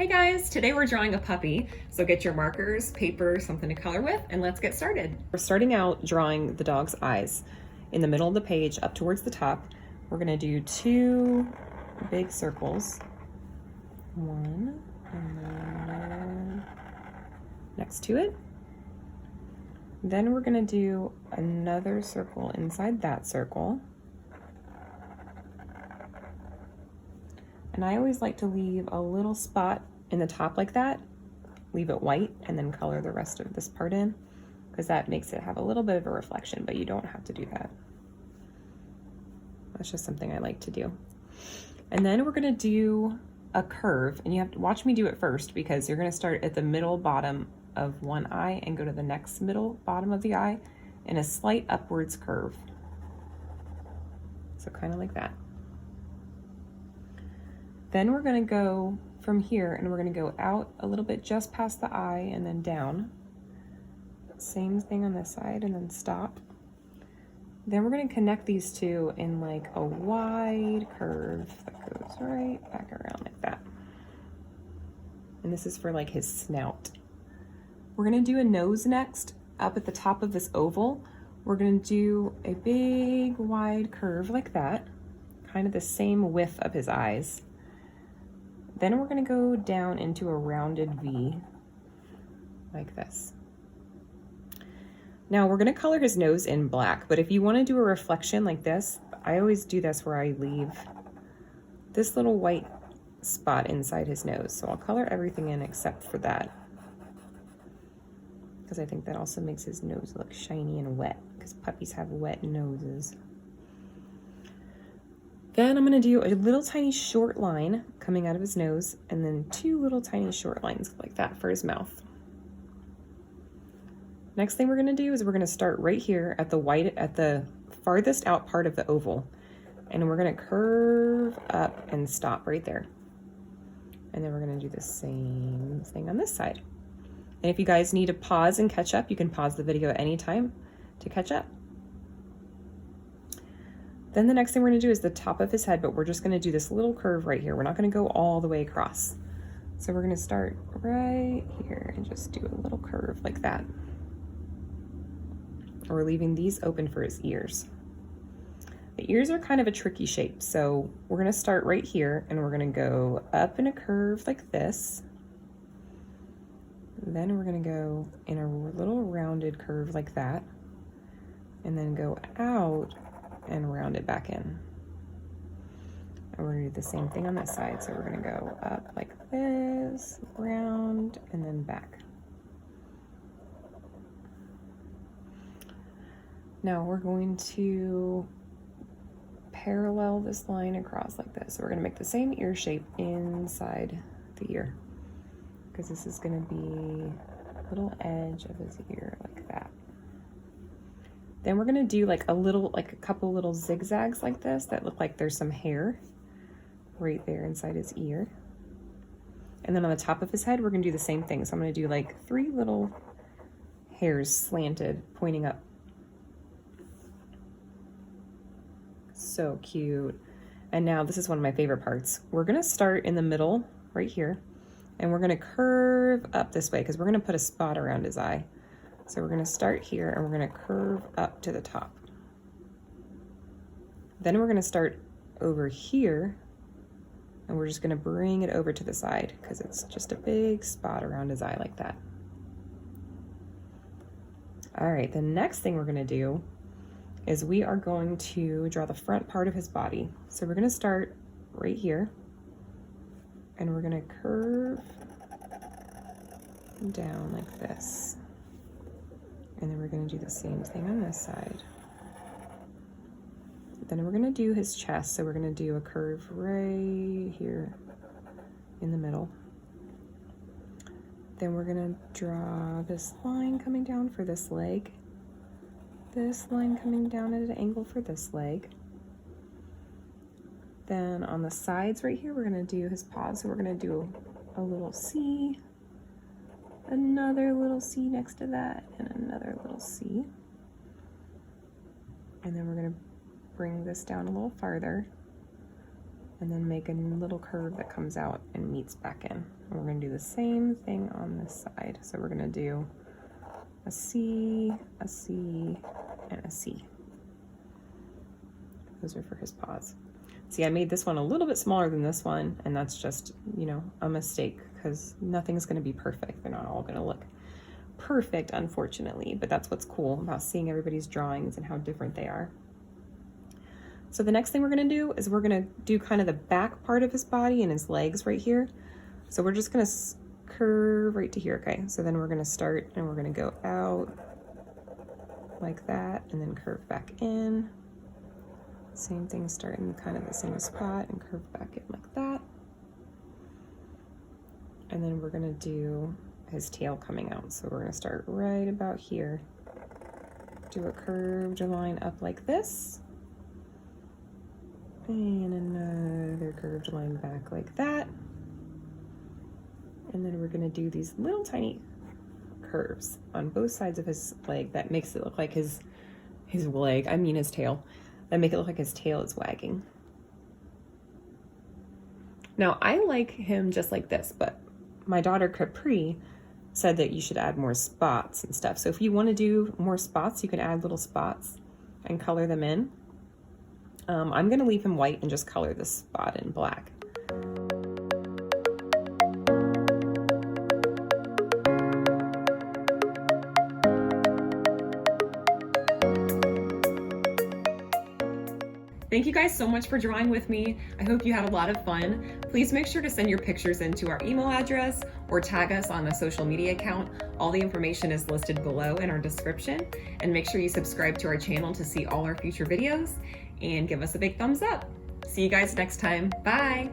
Hey guys, today we're drawing a puppy, so get your markers, paper, something to color with, and let's get started. We're starting out drawing the dog's eyes. In the middle of the page, up towards the top, we're gonna do 2 big circles. One, and then next to it. Then we're gonna do another circle inside that circle. And I always like to leave a little spot in the top like that, leave it white, and then color the rest of this part in, because that makes it have a little bit of a reflection, but you don't have to do that. That's just something I like to do. And then we're gonna do a curve, and you have to watch me do it first, because you're gonna start at the middle bottom of one eye and go to the next middle bottom of the eye in a slight upwards curve. So kind of like that. Then we're gonna go from here and we're gonna go out a little bit just past the eye and then down. Same thing on this side and then stop. Then we're gonna connect these two in like a wide curve that goes right back around like that. And this is for like his snout. We're gonna do a nose next. Up at the top of this oval, we're gonna do a big wide curve like that, kind of the same width of his eyes. Then we're gonna go down into a rounded V, like this. Now we're gonna color his nose in black, but if you wanna do a reflection like this, I always do this where I leave this little white spot inside his nose. So I'll color everything in except for that, because I think that also makes his nose look shiny and wet, because puppies have wet noses. Then I'm gonna do a little tiny short line coming out of his nose, and then 2 little tiny short lines like that for his mouth. Next thing we're gonna do is we're gonna start right here at the farthest out part of the oval, and we're gonna curve up and stop right there. And then we're gonna do the same thing on this side. And if you guys need to pause and catch up, you can pause the video at any time to catch up. Then the next thing we're gonna do is the top of his head, but we're just gonna do this little curve right here. We're not gonna go all the way across. So we're gonna start right here and just do a little curve like that. And we're leaving these open for his ears. The ears are kind of a tricky shape, so we're gonna start right here and we're gonna go up in a curve like this. Then we're gonna go in a little rounded curve like that, and then go out and round it back in. And we're gonna do the same thing on this side. So we're gonna go up like this, round, and then back. Now we're going to parallel this line across like this. So we're gonna make the same ear shape inside the ear, because this is gonna be a little edge of his ear like that. Then we're gonna do like a couple little zigzags like this that look like there's some hair right there inside his ear. And then on the top of his head, we're gonna do the same thing. So I'm gonna do like 3 little hairs slanted, pointing up. So cute. And now this is one of my favorite parts. We're gonna start in the middle right here, and we're gonna curve up this way because we're gonna put a spot around his eye. So we're gonna start here and we're gonna curve up to the top. Then we're gonna start over here and we're just gonna bring it over to the side because it's just a big spot around his eye like that. All right, the next thing we're gonna do is we are going to draw the front part of his body. So we're gonna start right here and we're gonna curve down like this. And then we're gonna do the same thing on this side. Then we're gonna do his chest. So we're gonna do a curve right here in the middle. Then we're gonna draw this line coming down for this leg. This line coming down at an angle for this leg. Then on the sides right here, we're gonna do his paws. So we're gonna do a little C, another little C next to that, and another little C. And then we're gonna bring this down a little farther and then make a little curve that comes out and meets back in. And we're gonna do the same thing on this side. So we're gonna do a C, a C, and a C. Those are for his paws. See, I made this one a little bit smaller than this one, and that's just, you know, a mistake because nothing's gonna be perfect. They're not all gonna look perfect, unfortunately, but that's what's cool about seeing everybody's drawings and how different they are. So the next thing we're gonna do is we're gonna do kind of the back part of his body and his legs right here. So we're just gonna curve right to here, okay? So then we're gonna start and we're gonna go out like that and then curve back in. Same thing, start in kind of the same spot and curve back in like that. And then we're gonna do his tail coming out. So we're gonna start right about here. Do a curved line up like this. And another curved line back like that. And then we're gonna do these little tiny curves on both sides of his leg that makes it look like his leg, I mean his tail, that make it look like his tail is wagging. Now I like him just like this, but my daughter Capri said that you should add more spots and stuff. So if you want to do more spots, you can add little spots and color them in. I'm gonna leave him white and just color this spot in black. Thank you guys so much for drawing with me. I hope you had a lot of fun. Please make sure to send your pictures into our email address or tag us on the social media account. All the information is listed below in our description. And make sure you subscribe to our channel to see all our future videos and give us a big thumbs up. See you guys next time. Bye.